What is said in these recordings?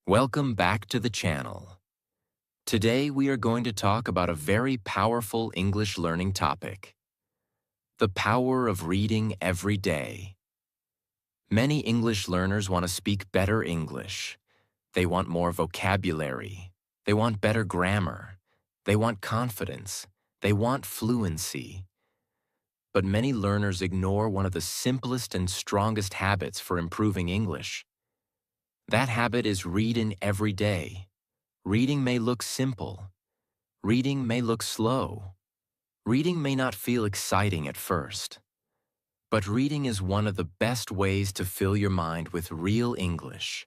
Welcome back to the channel. Today we are going to talk about a very powerful English learning topic: the power of reading every day. Many English learners want to speak better English. They want more vocabulary. They want better grammar. They want confidence. They want fluency. But many learners ignore one of the simplest and strongest habits for improving English. That habit is reading every day. Reading may look simple. Reading may look slow. Reading may not feel exciting at first. But reading is one of the best ways to fill your mind with real English.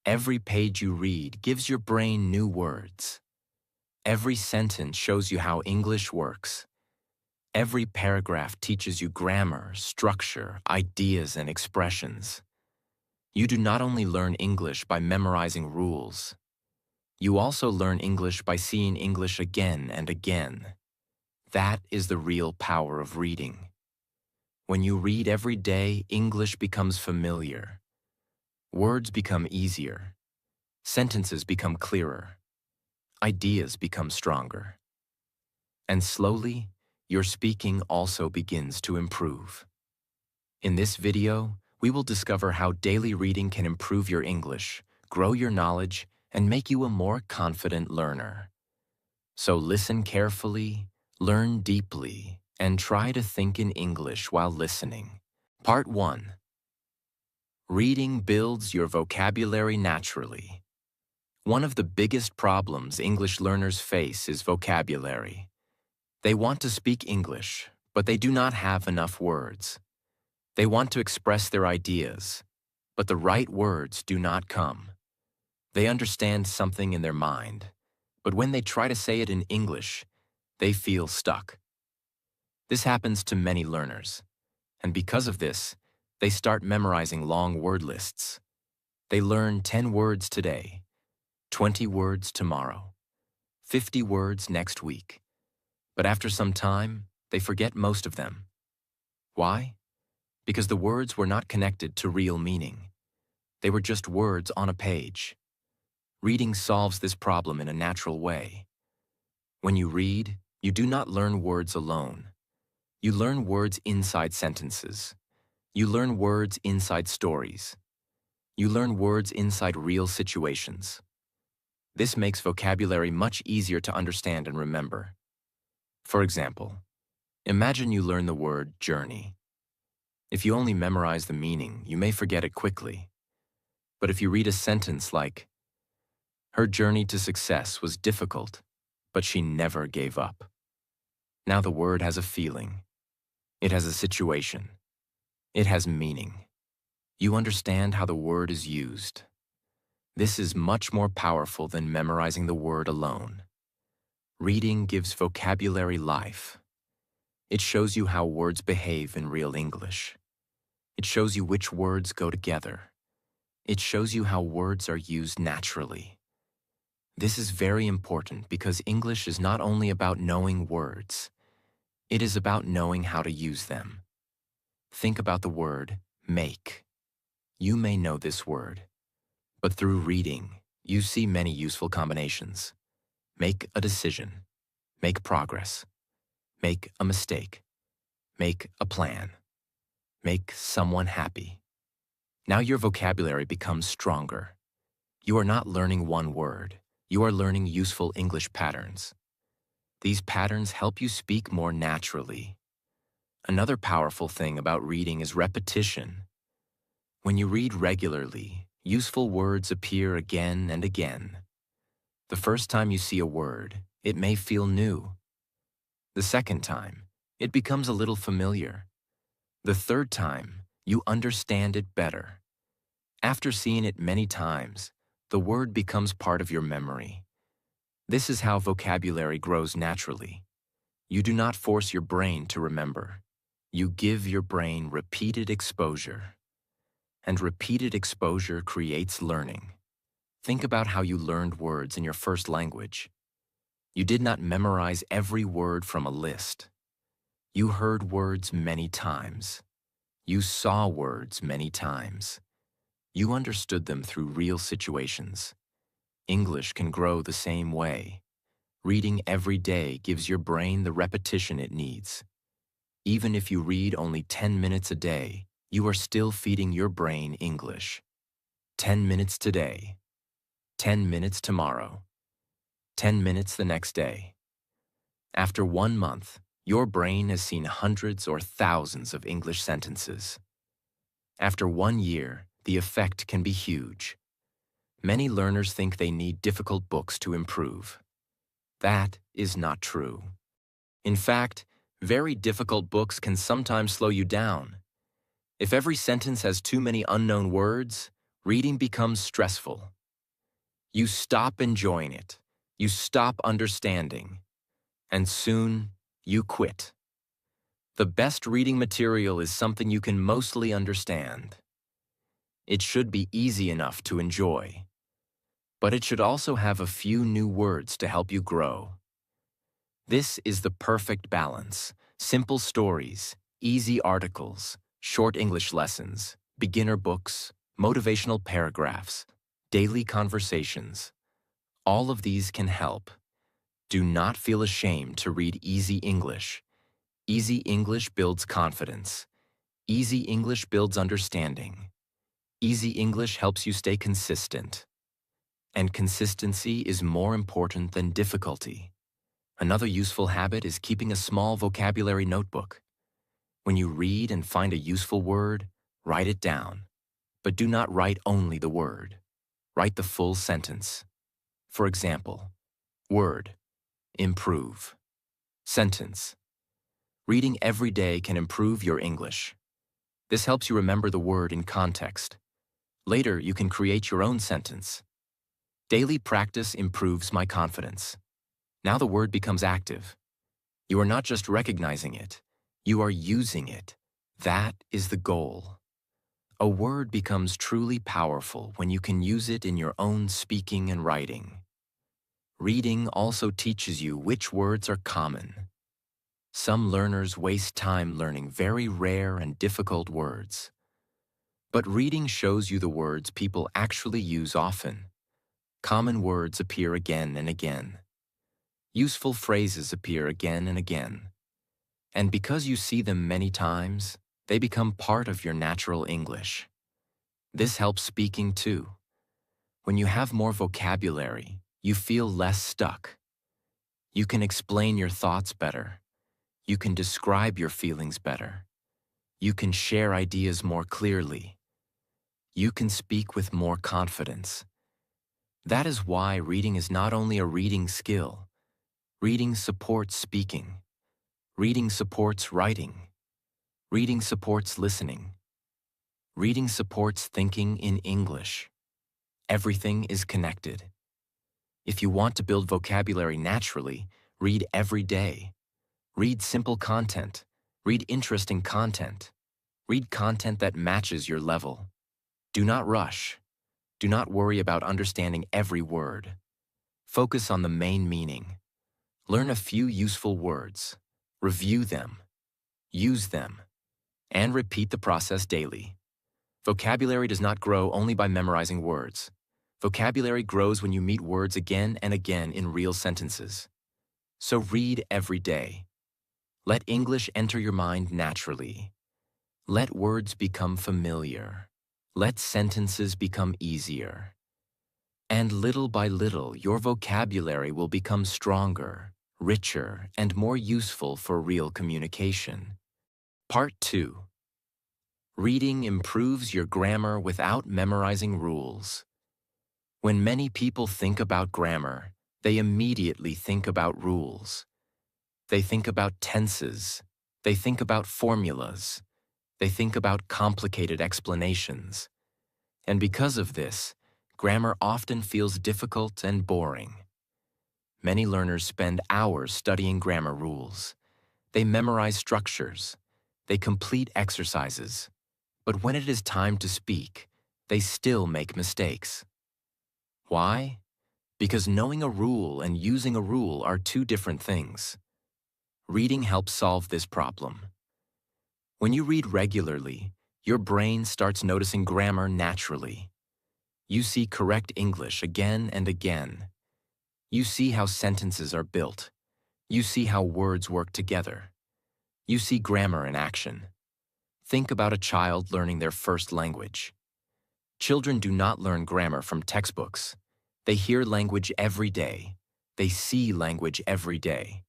Every page you read gives your brain new words. Every sentence shows you how English works. Every paragraph teaches you grammar, structure, ideas, and expressions. You do not only learn English by memorizing rules. You also learn English by seeing English again and again. That is the real power of reading. When you read every day, English becomes familiar. Words become easier. Sentences become clearer. Ideas become stronger. And slowly, your speaking also begins to improve. In this video, we will discover how daily reading can improve your English, grow your knowledge, and make you a more confident learner. So listen carefully, learn deeply, and try to think in English while listening. Part 1. Reading builds your vocabulary naturally. One of the biggest problems English learners face is vocabulary. They want to speak English, but they do not have enough words. They want to express their ideas, but the right words do not come. They understand something in their mind, but when they try to say it in English, they feel stuck. This happens to many learners, and because of this, they start memorizing long word lists. They learn 10 words today, 20 words tomorrow, 50 words next week. But after some time, they forget most of them. Why? Because the words were not connected to real meaning. They were just words on a page. Reading solves this problem in a natural way. When you read, you do not learn words alone. You learn words inside sentences. You learn words inside stories. You learn words inside real situations. This makes vocabulary much easier to understand and remember. For example, imagine you learn the word journey. If you only memorize the meaning, you may forget it quickly. But if you read a sentence like, "Her journey to success was difficult, but she never gave up." Now the word has a feeling. It has a situation. It has meaning. You understand how the word is used. This is much more powerful than memorizing the word alone. Reading gives vocabulary life. It shows you how words behave in real English. It shows you which words go together. It shows you how words are used naturally. This is very important because English is not only about knowing words. It is about knowing how to use them. Think about the word make. You may know this word, but through reading, you see many useful combinations. Make a decision. Make progress. Make a mistake. Make a plan. Make someone happy. Now your vocabulary becomes stronger. You are not learning one word. You are learning useful English patterns. These patterns help you speak more naturally. Another powerful thing about reading is repetition. When you read regularly, useful words appear again and again. The first time you see a word, it may feel new. The second time, it becomes a little familiar. The third time, you understand it better. After seeing it many times, the word becomes part of your memory. This is how vocabulary grows naturally. You do not force your brain to remember. You give your brain repeated exposure. And repeated exposure creates learning. Think about how you learned words in your first language. You did not memorize every word from a list. You heard words many times. You saw words many times. You understood them through real situations. English can grow the same way. Reading every day gives your brain the repetition it needs. Even if you read only 10 minutes a day, you are still feeding your brain English. 10 minutes today, 10 minutes tomorrow, 10 minutes the next day. After 1 month, your brain has seen hundreds or thousands of English sentences. After 1 year, the effect can be huge. Many learners think they need difficult books to improve. That is not true. In fact, very difficult books can sometimes slow you down. If every sentence has too many unknown words, reading becomes stressful. You stop enjoying it. You stop understanding. And soon, you quit. The best reading material is something you can mostly understand. It should be easy enough to enjoy. But it should also have a few new words to help you grow. This is the perfect balance: simple stories, easy articles, short English lessons, beginner books, motivational paragraphs, daily conversations. All of these can help. Do not feel ashamed to read easy English. Easy English builds confidence. Easy English builds understanding. Easy English helps you stay consistent. And consistency is more important than difficulty. Another useful habit is keeping a small vocabulary notebook. When you read and find a useful word, write it down. But do not write only the word. Write the full sentence. For example, word, improve. Sentence. Reading every day can improve your English. This helps you remember the word in context. Later, you can create your own sentence. Daily practice improves my confidence. Now the word becomes active. You are not just recognizing it, you are using it. That is the goal. A word becomes truly powerful when you can use it in your own speaking and writing. Reading also teaches you which words are common. Some learners waste time learning very rare and difficult words. But reading shows you the words people actually use often. Common words appear again and again. Useful phrases appear again and again. And because you see them many times, they become part of your natural English. This helps speaking too. When you have more vocabulary, you feel less stuck. You can explain your thoughts better. You can describe your feelings better. You can share ideas more clearly. You can speak with more confidence. That is why reading is not only a reading skill. Reading supports speaking. Reading supports writing. Reading supports listening. Reading supports thinking in English. Everything is connected. If you want to build vocabulary naturally, read every day. Read simple content. Read interesting content. Read content that matches your level. Do not rush. Do not worry about understanding every word. Focus on the main meaning. Learn a few useful words. Review them. Use them. And repeat the process daily. Vocabulary does not grow only by memorizing words. Vocabulary grows when you meet words again and again in real sentences. So read every day. Let English enter your mind naturally. Let words become familiar. Let sentences become easier. And little by little, your vocabulary will become stronger, richer, and more useful for real communication. Part 2. Reading improves your grammar without memorizing rules. When many people think about grammar, they immediately think about rules. They think about tenses. They think about formulas. They think about complicated explanations. And because of this, grammar often feels difficult and boring. Many learners spend hours studying grammar rules. They memorize structures. They complete exercises. But when it is time to speak, they still make mistakes. Why? Because knowing a rule and using a rule are two different things. Reading helps solve this problem. When you read regularly, Your brain starts noticing grammar naturally. You see correct English again and again. You see how sentences are built. You see how words work together. You see grammar in action. Think about a child learning their first language. Children do not learn grammar from textbooks. They hear language every day. They see language every day.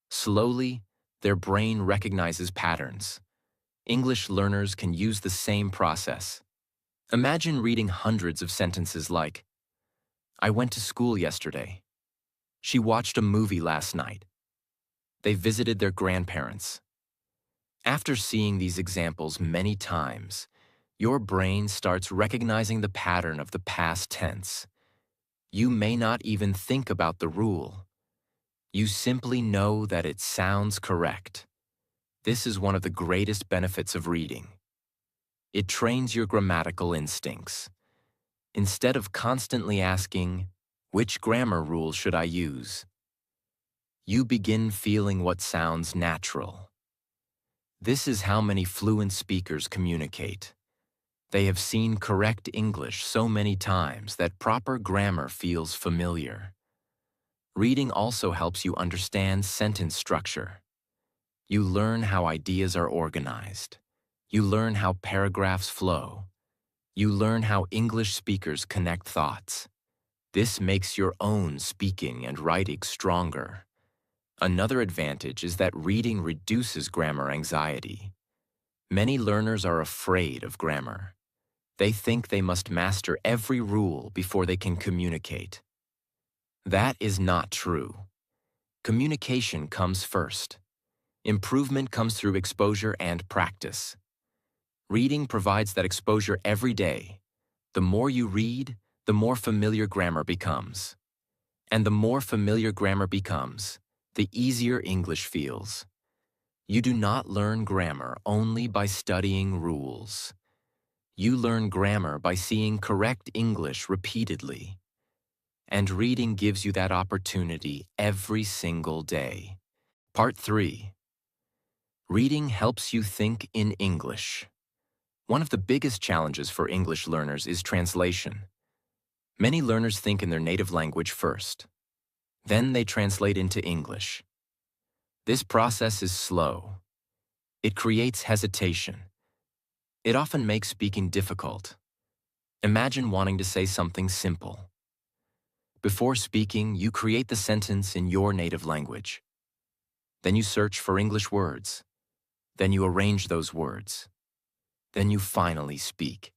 Slowly, their brain recognizes patterns. English learners can use the same process. Imagine reading hundreds of sentences like, I went to school yesterday. She watched a movie last night. They visited their grandparents. After seeing these examples many times, your brain starts recognizing the pattern of the past tense. You may not even think about the rule. You simply know that it sounds correct. This is one of the greatest benefits of reading. It trains your grammatical instincts. Instead of constantly asking, which grammar rule should I use? You begin feeling what sounds natural. This is how many fluent speakers communicate. They have seen correct English so many times that proper grammar feels familiar. Reading also helps you understand sentence structure. You learn how ideas are organized. You learn how paragraphs flow. You learn how English speakers connect thoughts. This makes your own speaking and writing stronger. Another advantage is that reading reduces grammar anxiety. Many learners are afraid of grammar. They think they must master every rule before they can communicate. That is not true. Communication comes first. Improvement comes through exposure and practice. Reading provides that exposure every day. The more you read, the more familiar grammar becomes. And the more familiar grammar becomes, the easier English feels. You do not learn grammar only by studying rules. You learn grammar by seeing correct English repeatedly. And reading gives you that opportunity every single day. Part 3. Reading helps you think in English. One of the biggest challenges for English learners is translation. Many learners think in their native language first. Then they translate into English. This process is slow. It creates hesitation. It often makes speaking difficult. Imagine wanting to say something simple. Before speaking, you create the sentence in your native language. Then you search for English words. Then you arrange those words. Then you finally speak.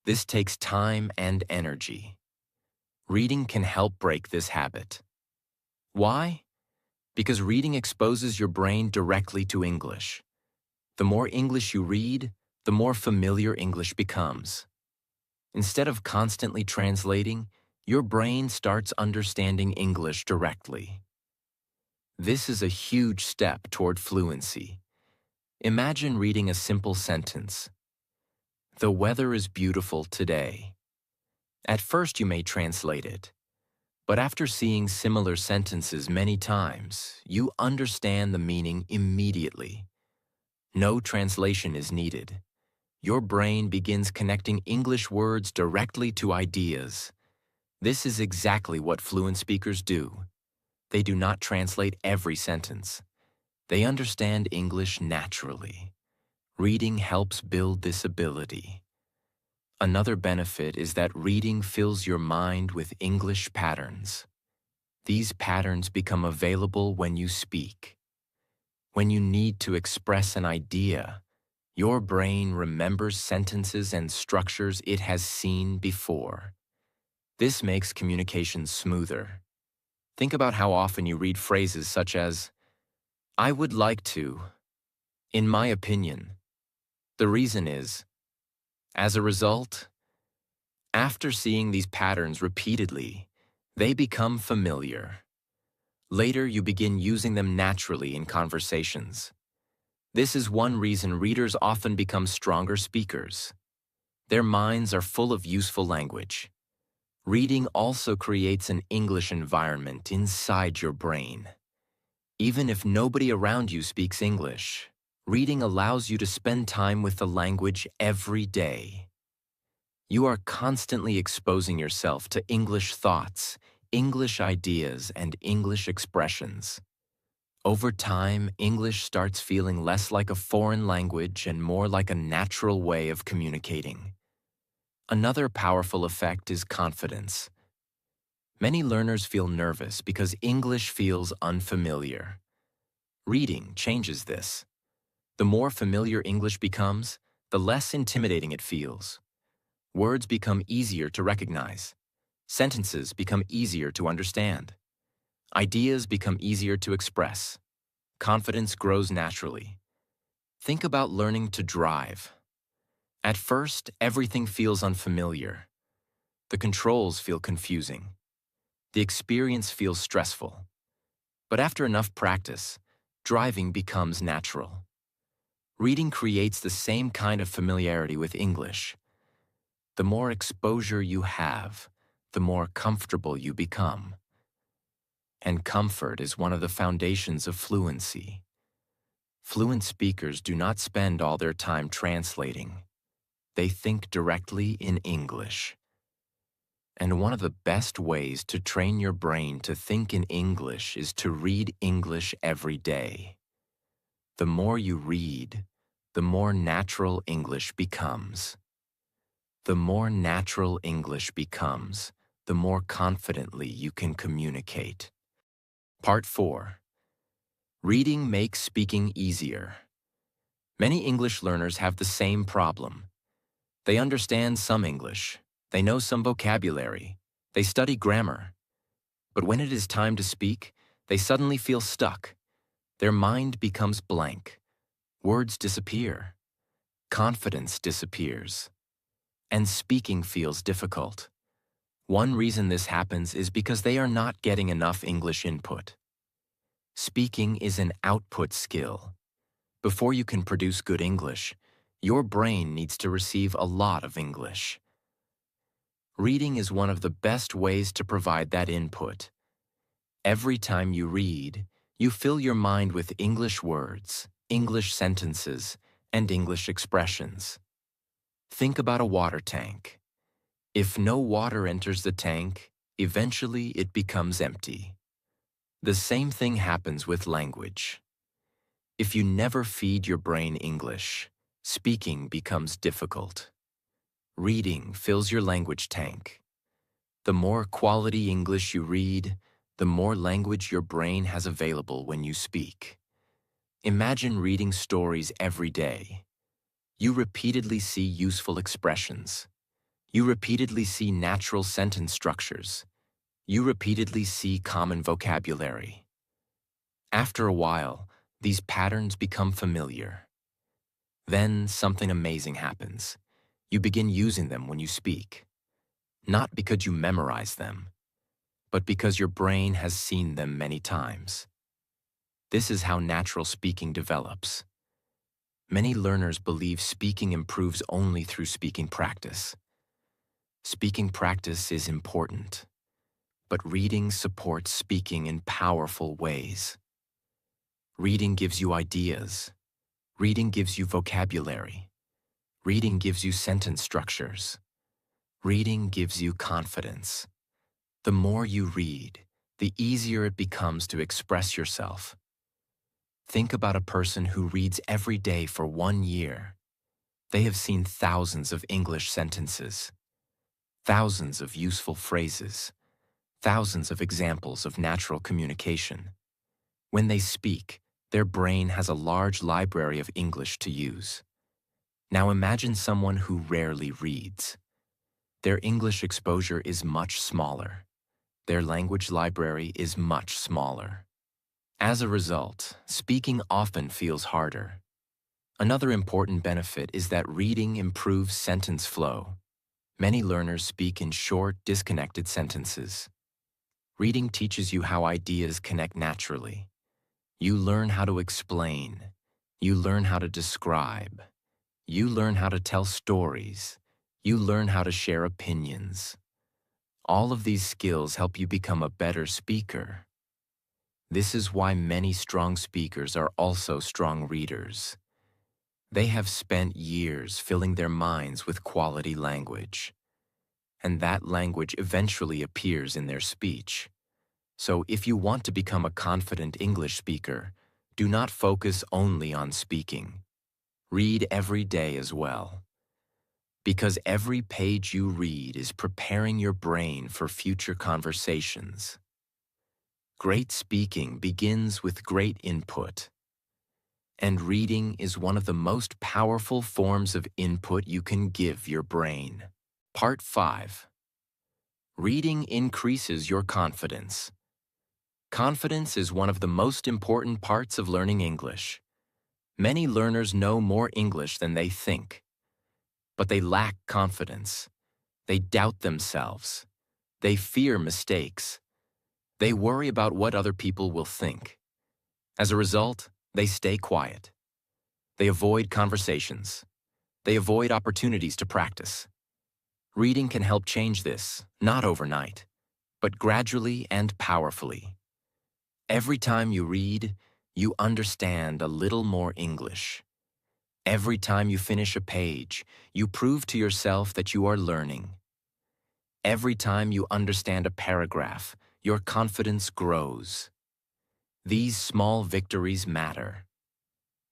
This takes time and energy. Reading can help break this habit. Why? Because reading exposes your brain directly to English. The more English you read, the more familiar English becomes. Instead of constantly translating, your brain starts understanding English directly. This is a huge step toward fluency. Imagine reading a simple sentence. The weather is beautiful today. At first you may translate it, but after seeing similar sentences many times, you understand the meaning immediately. No translation is needed. Your brain begins connecting English words directly to ideas. This is exactly what fluent speakers do. They do not translate every sentence. They understand English naturally. Reading helps build this ability. Another benefit is that reading fills your mind with English patterns. These patterns become available when you speak. When you need to express an idea, your brain remembers sentences and structures it has seen before. This makes communication smoother. Think about how often you read phrases such as, I would like to, in my opinion. The reason is, as a result, after seeing these patterns repeatedly, they become familiar. Later, you begin using them naturally in conversations. This is one reason readers often become stronger speakers. Their minds are full of useful language. Reading also creates an English environment inside your brain. Even if nobody around you speaks English, Reading allows you to spend time with the language every day. You are constantly exposing yourself to English thoughts, English ideas, and English expressions. Over time, English starts feeling less like a foreign language and more like a natural way of communicating. Another powerful effect is confidence. Many learners feel nervous because English feels unfamiliar. Reading changes this. The more familiar English becomes, the less intimidating it feels. Words become easier to recognize. Sentences become easier to understand. Ideas become easier to express. Confidence grows naturally. Think about learning to drive. At first, everything feels unfamiliar. The controls feel confusing. The experience feels stressful. But after enough practice, driving becomes natural. Reading creates the same kind of familiarity with English. The more exposure you have, the more comfortable you become. And comfort is one of the foundations of fluency. Fluent speakers do not spend all their time translating. They think directly in English. And one of the best ways to train your brain to think in English is to read English every day. The more you read, the more natural English becomes. The more natural English becomes, the more confidently you can communicate. Part 4. Reading makes speaking easier. Many English learners have the same problem. They understand some English. They know some vocabulary. They study grammar. But when it is time to speak, they suddenly feel stuck. Their mind becomes blank. Words disappear. Confidence disappears. And speaking feels difficult. One reason this happens is because they are not getting enough English input. Speaking is an output skill. Before you can produce good English, your brain needs to receive a lot of English. Reading is one of the best ways to provide that input. Every time you read, you fill your mind with English words, English sentences, and English expressions. Think about a water tank. If no water enters the tank, eventually it becomes empty. The same thing happens with language. If you never feed your brain English, speaking becomes difficult. Reading fills your language tank. The more quality English you read, the more language your brain has available when you speak. Imagine reading stories every day. You repeatedly see useful expressions. You repeatedly see natural sentence structures. You repeatedly see common vocabulary. After a while, these patterns become familiar. Then something amazing happens. You begin using them when you speak. Not because you memorize them, but because your brain has seen them many times. This is how natural speaking develops. Many learners believe speaking improves only through speaking practice. Speaking practice is important, but reading supports speaking in powerful ways. Reading gives you ideas. Reading gives you vocabulary. Reading gives you sentence structures. Reading gives you confidence. The more you read, the easier it becomes to express yourself. Think about a person who reads every day for 1 year. They have seen thousands of English sentences, thousands of useful phrases, thousands of examples of natural communication. When they speak, their brain has a large library of English to use. Now imagine someone who rarely reads. Their English exposure is much smaller. Their language library is much smaller. As a result, speaking often feels harder. Another important benefit is that reading improves sentence flow. Many learners speak in short, disconnected sentences. Reading teaches you how ideas connect naturally. You learn how to explain. You learn how to describe. You learn how to tell stories. You learn how to share opinions. All of these skills help you become a better speaker. This is why many strong speakers are also strong readers. They have spent years filling their minds with quality language, and that language eventually appears in their speech. So if you want to become a confident English speaker, do not focus only on speaking. Read every day as well. Because every page you read is preparing your brain for future conversations. Great speaking begins with great input. And reading is one of the most powerful forms of input you can give your brain. Part 5. Reading increases your confidence. Confidence is one of the most important parts of learning English. Many learners know more English than they think, but they lack confidence. They doubt themselves. They fear mistakes. They worry about what other people will think. As a result, they stay quiet. They avoid conversations. They avoid opportunities to practice. Reading can help change this, not overnight, but gradually and powerfully. Every time you read, you understand a little more English. Every time you finish a page, you prove to yourself that you are learning. Every time you understand a paragraph, your confidence grows. These small victories matter.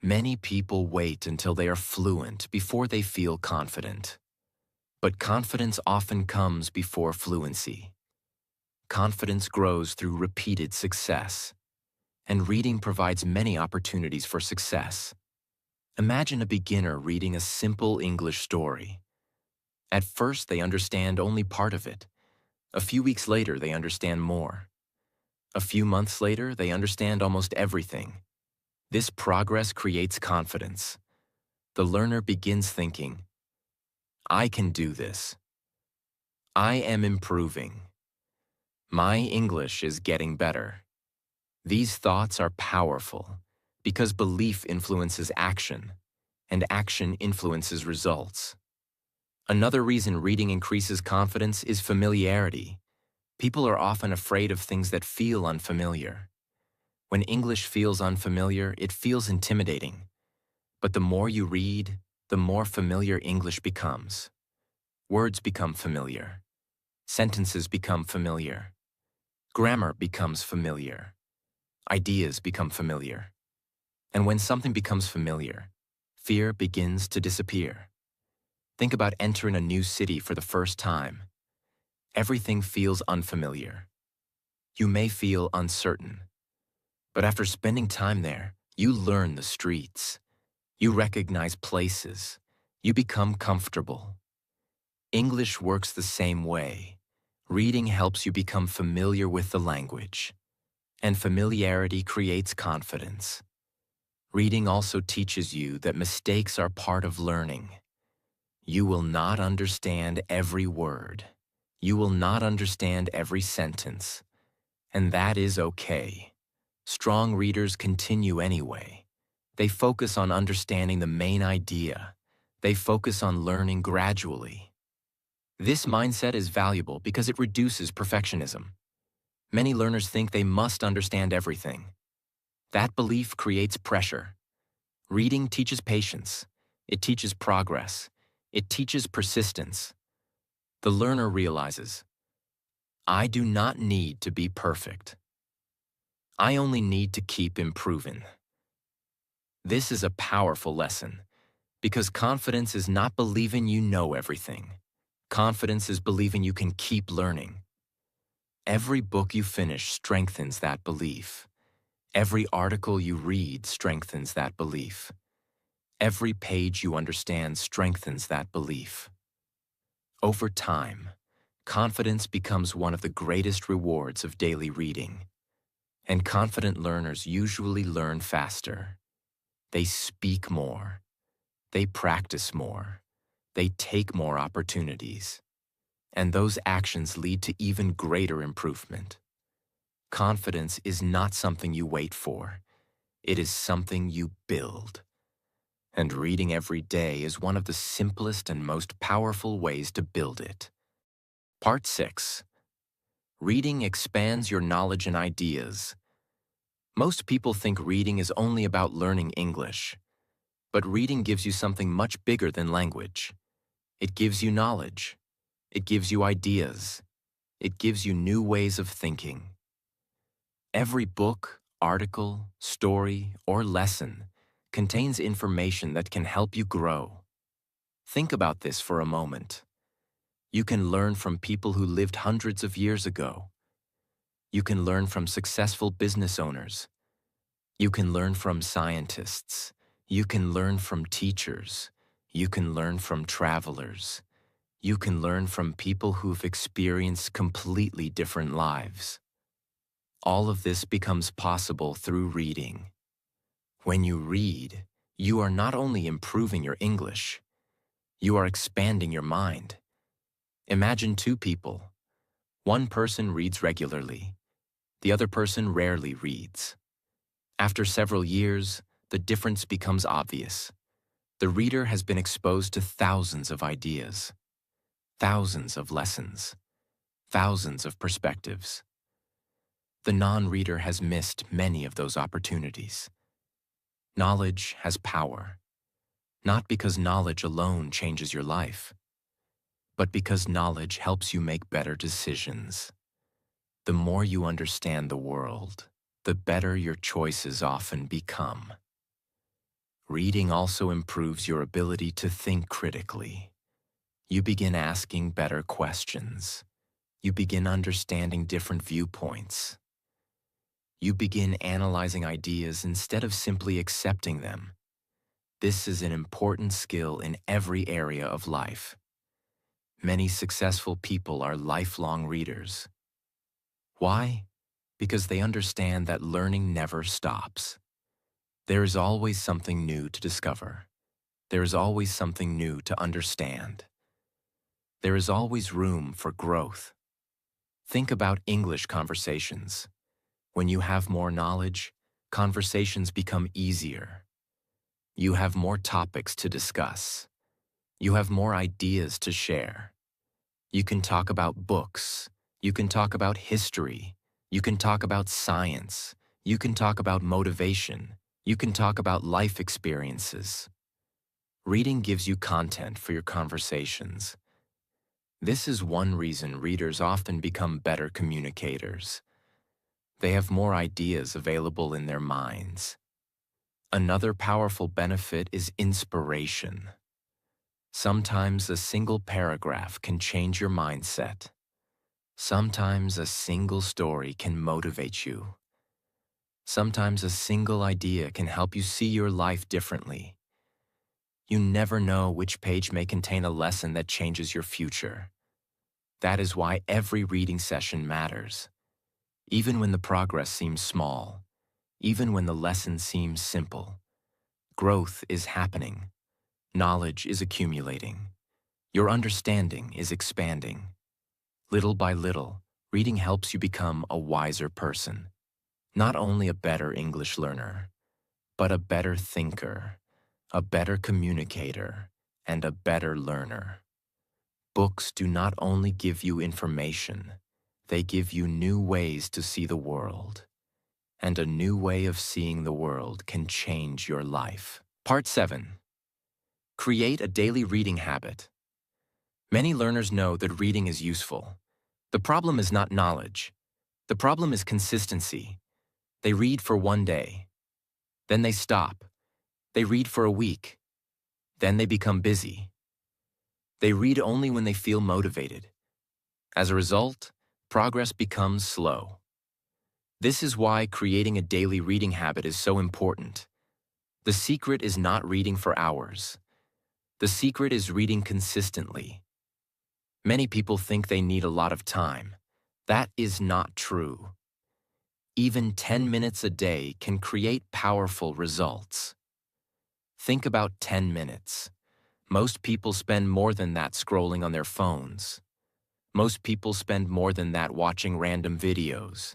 Many people wait until they are fluent before they feel confident. But confidence often comes before fluency. Confidence grows through repeated success. And reading provides many opportunities for success. Imagine a beginner reading a simple English story. At first, they understand only part of it. A few weeks later, they understand more. A few months later, they understand almost everything. This progress creates confidence. The learner begins thinking, I can do this. I am improving. My English is getting better. These thoughts are powerful because belief influences action, and action influences results. Another reason reading increases confidence is familiarity. People are often afraid of things that feel unfamiliar. When English feels unfamiliar, it feels intimidating. But the more you read, the more familiar English becomes. Words become familiar. Sentences become familiar. Grammar becomes familiar. Ideas become familiar. And when something becomes familiar, fear begins to disappear. Think about entering a new city for the first time. Everything feels unfamiliar. You may feel uncertain. But after spending time there, you learn the streets. You recognize places. You become comfortable. English works the same way. Reading helps you become familiar with the language. And familiarity creates confidence. Reading also teaches you that mistakes are part of learning. You will not understand every word. You will not understand every sentence. And that is okay. Strong readers continue anyway. They focus on understanding the main idea. They focus on learning gradually. This mindset is valuable because it reduces perfectionism. Many learners think they must understand everything. That belief creates pressure. Reading teaches patience. It teaches progress. It teaches persistence. The learner realizes, I do not need to be perfect. I only need to keep improving. This is a powerful lesson because confidence is not believing you know everything. Confidence is believing you can keep learning. Every book you finish strengthens that belief. Every article you read strengthens that belief. Every page you understand strengthens that belief. Over time, confidence becomes one of the greatest rewards of daily reading. And confident learners usually learn faster. They speak more. They practice more. They take more opportunities. And those actions lead to even greater improvement. Confidence is not something you wait for. It is something you build. And reading every day is one of the simplest and most powerful ways to build it. Part 6. Reading expands your knowledge and ideas. Most people think reading is only about learning English. But reading gives you something much bigger than language. It gives you knowledge. It gives you ideas. It gives you new ways of thinking. Every book, article, story, or lesson contains information that can help you grow. Think about this for a moment. You can learn from people who lived hundreds of years ago. You can learn from successful business owners. You can learn from scientists. You can learn from teachers. You can learn from travelers. You can learn from people who've experienced completely different lives. All of this becomes possible through reading. When you read, you are not only improving your English, you are expanding your mind. Imagine two people. One person reads regularly. The other person rarely reads. After several years, the difference becomes obvious. The reader has been exposed to thousands of ideas, thousands of lessons, thousands of perspectives. The non-reader has missed many of those opportunities. Knowledge has power, not because knowledge alone changes your life, but because knowledge helps you make better decisions. The more you understand the world, the better your choices often become. Reading also improves your ability to think critically. You begin asking better questions. You begin understanding different viewpoints. You begin analyzing ideas instead of simply accepting them. This is an important skill in every area of life. Many successful people are lifelong readers. Why? Because they understand that learning never stops. There is always something new to discover. There is always something new to understand. There is always room for growth. Think about English conversations. When you have more knowledge, conversations become easier. You have more topics to discuss. You have more ideas to share. You can talk about books. You can talk about history. You can talk about science. You can talk about motivation. You can talk about life experiences. Reading gives you content for your conversations. This is one reason readers often become better communicators. They have more ideas available in their minds. Another powerful benefit is inspiration. Sometimes a single paragraph can change your mindset. Sometimes a single story can motivate you. Sometimes a single idea can help you see your life differently. You never know which page may contain a lesson that changes your future. That is why every reading session matters. Even when the progress seems small, even when the lesson seems simple, growth is happening. Knowledge is accumulating. Your understanding is expanding. Little by little, reading helps you become a wiser person. Not only a better English learner, but a better thinker, a better communicator, and a better learner. Books do not only give you information, they give you new ways to see the world. And a new way of seeing the world can change your life. Part 7. Create a daily reading habit. Many learners know that reading is useful. The problem is not knowledge. The problem is consistency. They read for one day. Then they stop. They read for a week. Then they become busy. They read only when they feel motivated. As a result, progress becomes slow. This is why creating a daily reading habit is so important. The secret is not reading for hours. The secret is reading consistently. Many people think they need a lot of time. That is not true. Even 10 minutes a day can create powerful results. Think about 10 minutes. Most people spend more than that scrolling on their phones. Most people spend more than that watching random videos.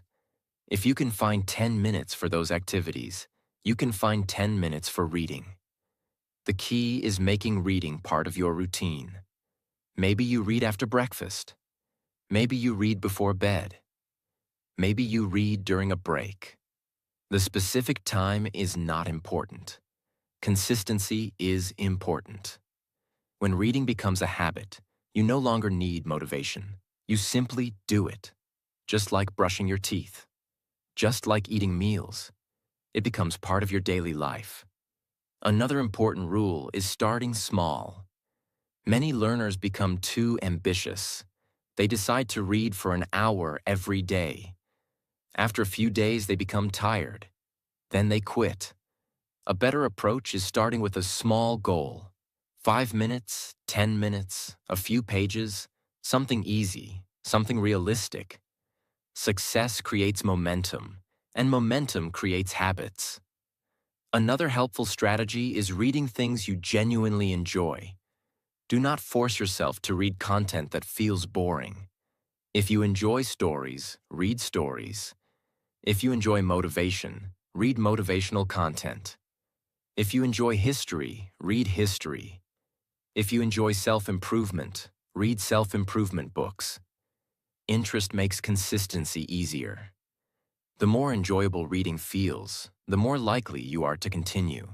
If you can find 10 minutes for those activities, you can find 10 minutes for reading. The key is making reading part of your routine. Maybe you read after breakfast. Maybe you read before bed. Maybe you read during a break. The specific time is not important. Consistency is important. When reading becomes a habit, you no longer need motivation. You simply do it. Just like brushing your teeth. Just like eating meals. It becomes part of your daily life. Another important rule is starting small. Many learners become too ambitious. They decide to read for an hour every day. After a few days, they become tired. Then they quit. A better approach is starting with a small goal. 5 minutes, 10 minutes, a few pages, something easy, something realistic. Success creates momentum, and momentum creates habits. Another helpful strategy is reading things you genuinely enjoy. Do not force yourself to read content that feels boring. If you enjoy stories, read stories. If you enjoy motivation, read motivational content. If you enjoy history, read history. If you enjoy self-improvement, read self-improvement books. Interest makes consistency easier. The more enjoyable reading feels, the more likely you are to continue.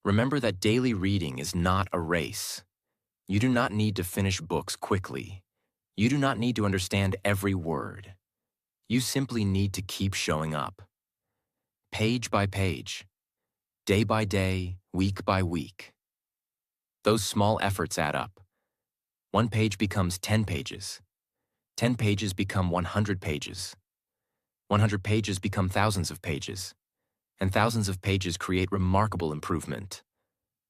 Remember that daily reading is not a race. You do not need to finish books quickly. You do not need to understand every word. You simply need to keep showing up. Page by page, day by day, week by week. Those small efforts add up. 1 page becomes 10 pages. 10 pages become 100 pages. 100 pages become thousands of pages. And thousands of pages create remarkable improvement.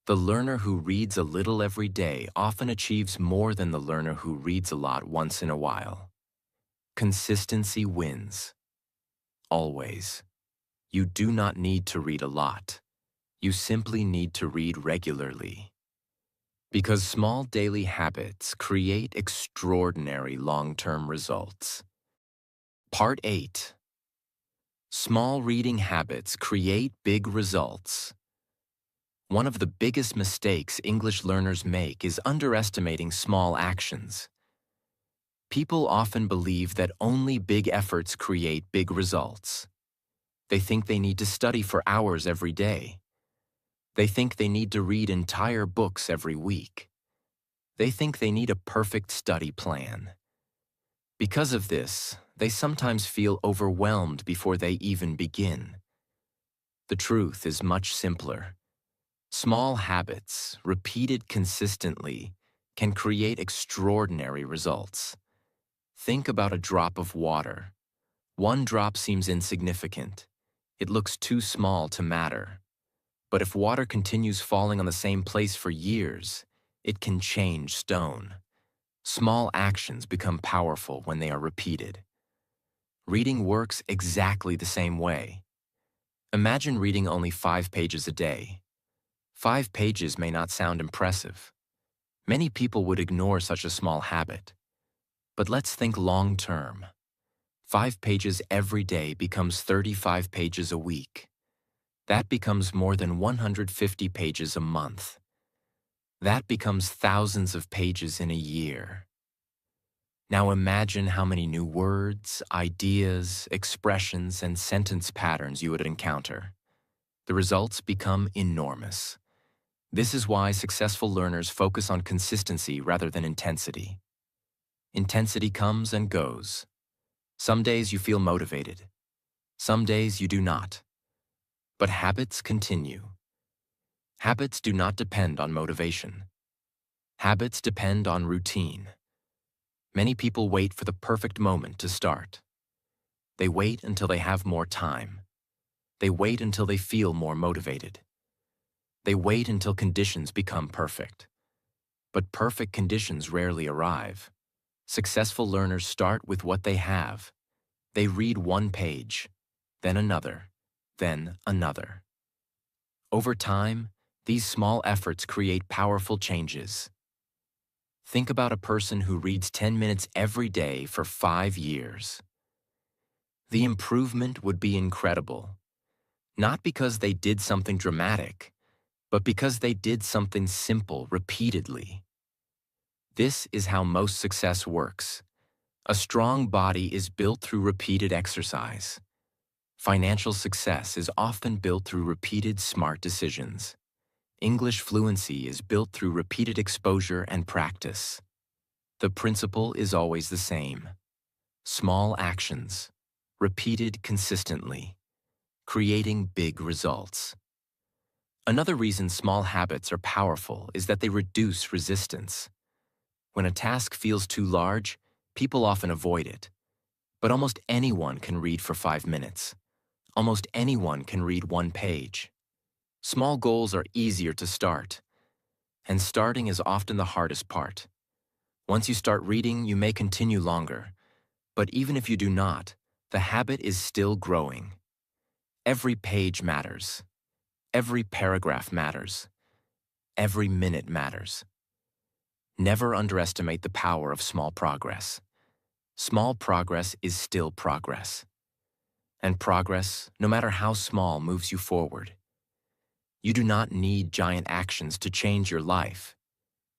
The learner who reads a little every day often achieves more than the learner who reads a lot once in a while. Consistency wins. Always. You do not need to read a lot. You simply need to read regularly. Because small daily habits create extraordinary long-term results. Part 8. Small reading habits create big results. One of the biggest mistakes English learners make is underestimating small actions. People often believe that only big efforts create big results. They think they need to study for hours every day. They think they need to read entire books every week. They think they need a perfect study plan. Because of this, they sometimes feel overwhelmed before they even begin. The truth is much simpler. Small habits, repeated consistently, can create extraordinary results. Think about a drop of water. One drop seems insignificant. It looks too small to matter. But if water continues falling on the same place for years, it can change stone. Small actions become powerful when they are repeated. Reading works exactly the same way. Imagine reading only 5 pages a day. 5 pages may not sound impressive. Many people would ignore such a small habit. But let's think long-term. 5 pages every day becomes 35 pages a week. That becomes more than 150 pages a month. That becomes thousands of pages in a year. Now imagine how many new words, ideas, expressions, and sentence patterns you would encounter. The results become enormous. This is why successful learners focus on consistency rather than intensity. Intensity comes and goes. Some days you feel motivated. Some days you do not. But habits continue. Habits do not depend on motivation. Habits depend on routine. Many people wait for the perfect moment to start. They wait until they have more time. They wait until they feel more motivated. They wait until conditions become perfect. But perfect conditions rarely arrive. Successful learners start with what they have. They read 1 page, then another, then another. Over time, these small efforts create powerful changes. Think about a person who reads 10 minutes every day for 5 years. The improvement would be incredible. Not because they did something dramatic, but because they did something simple repeatedly. This is how most success works. A strong body is built through repeated exercise. Financial success is often built through repeated smart decisions. English fluency is built through repeated exposure and practice. The principle is always the same. Small actions, repeated consistently, creating big results. Another reason small habits are powerful is that they reduce resistance. When a task feels too large, people often avoid it. But almost anyone can read for 5 minutes. Almost anyone can read 1 page. Small goals are easier to start, and starting is often the hardest part. Once you start reading, you may continue longer, but even if you do not, the habit is still growing. Every page matters. Every paragraph matters. Every minute matters. Never underestimate the power of small progress. Small progress is still progress. And progress, no matter how small, moves you forward. You do not need giant actions to change your life.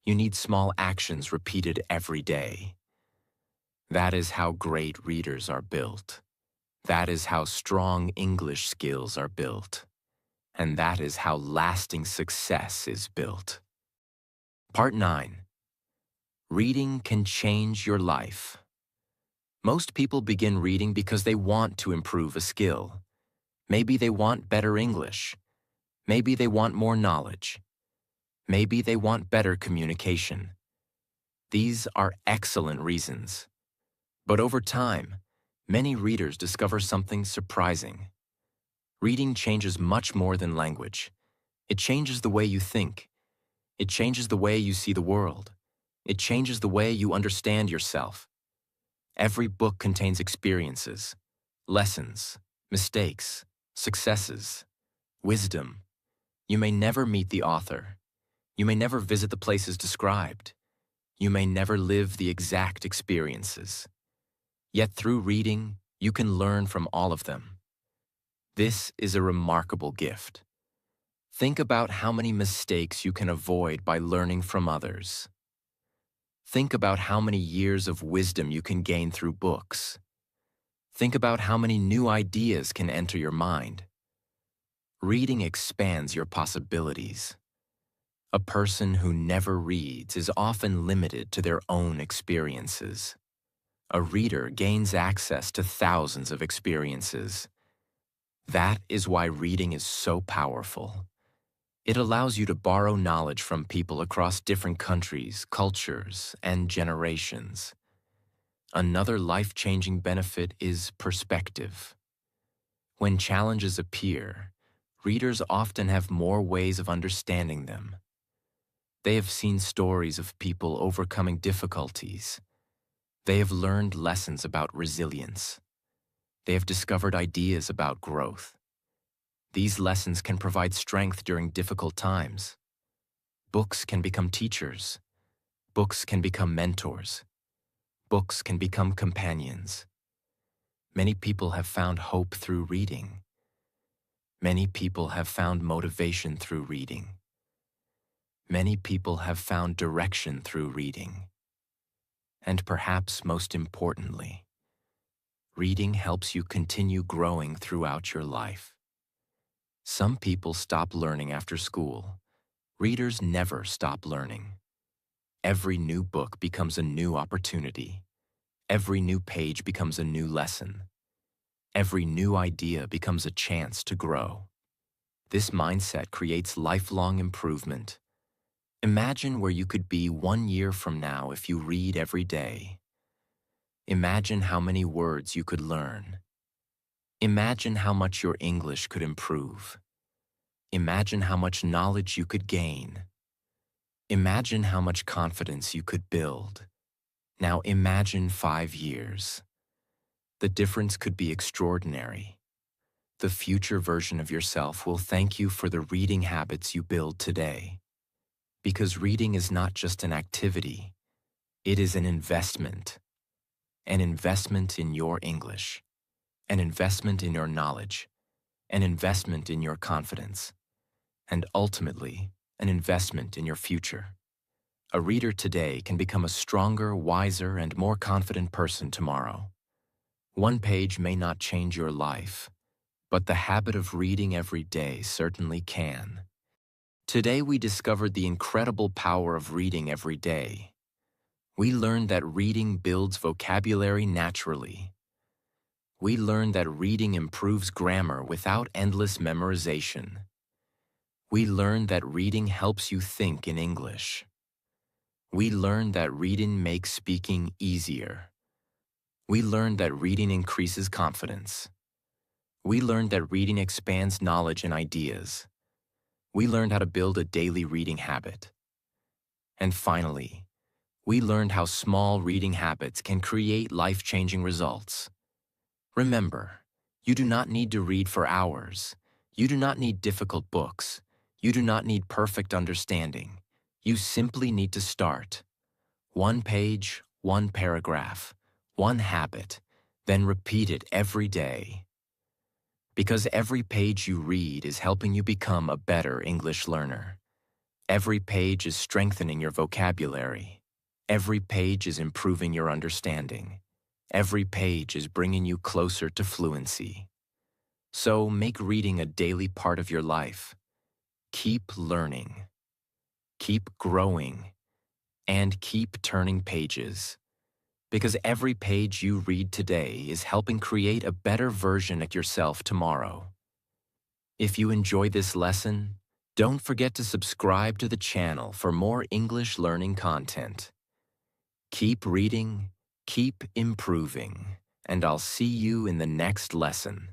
You need small actions repeated every day. That is how great readers are built. That is how strong English skills are built. And that is how lasting success is built. Part 9. Reading can change your life. Most people begin reading because they want to improve a skill. Maybe they want better English. Maybe they want more knowledge. Maybe they want better communication. These are excellent reasons. But over time, many readers discover something surprising. Reading changes much more than language. It changes the way you think. It changes the way you see the world. It changes the way you understand yourself. Every book contains experiences, lessons, mistakes, successes, wisdom. You may never meet the author. You may never visit the places described. You may never live the exact experiences. Yet through reading, you can learn from all of them. This is a remarkable gift. Think about how many mistakes you can avoid by learning from others. Think about how many years of wisdom you can gain through books. Think about how many new ideas can enter your mind. Reading expands your possibilities. A person who never reads is often limited to their own experiences. A reader gains access to thousands of experiences. That is why reading is so powerful. It allows you to borrow knowledge from people across different countries, cultures, and generations. Another life-changing benefit is perspective. When challenges appear, readers often have more ways of understanding them. They have seen stories of people overcoming difficulties. They have learned lessons about resilience. They have discovered ideas about growth. These lessons can provide strength during difficult times. Books can become teachers. Books can become mentors. Books can become companions. Many people have found hope through reading. Many people have found motivation through reading. Many people have found direction through reading. And perhaps most importantly, reading helps you continue growing throughout your life. Some people stop learning after school. Readers never stop learning. Every new book becomes a new opportunity. Every new page becomes a new lesson. Every new idea becomes a chance to grow. This mindset creates lifelong improvement. Imagine where you could be 1 year from now if you read every day. Imagine how many words you could learn. Imagine how much your English could improve. Imagine how much knowledge you could gain. Imagine how much confidence you could build. Now imagine 5 years. The difference could be extraordinary. The future version of yourself will thank you for the reading habits you build today. Because reading is not just an activity, it is an investment. An investment in your English. An investment in your knowledge. An investment in your confidence. And ultimately, an investment in your future. A reader today can become a stronger, wiser, and more confident person tomorrow. 1 page may not change your life, but the habit of reading every day certainly can. Today we discovered the incredible power of reading every day. We learned that reading builds vocabulary naturally. We learned that reading improves grammar without endless memorization. We learned that reading helps you think in English. We learned that reading makes speaking easier. We learned that reading increases confidence. We learned that reading expands knowledge and ideas. We learned how to build a daily reading habit. And finally, we learned how small reading habits can create life-changing results. Remember, you do not need to read for hours. You do not need difficult books. You do not need perfect understanding. You simply need to start. One page, one paragraph, one habit, then repeat it every day. Because every page you read is helping you become a better English learner. Every page is strengthening your vocabulary. Every page is improving your understanding. Every page is bringing you closer to fluency. So make reading a daily part of your life. Keep learning. Keep growing. And keep turning pages. Because every page you read today is helping create a better version of yourself tomorrow. If you enjoyed this lesson, don't forget to subscribe to the channel for more English learning content. Keep reading, keep improving, and I'll see you in the next lesson.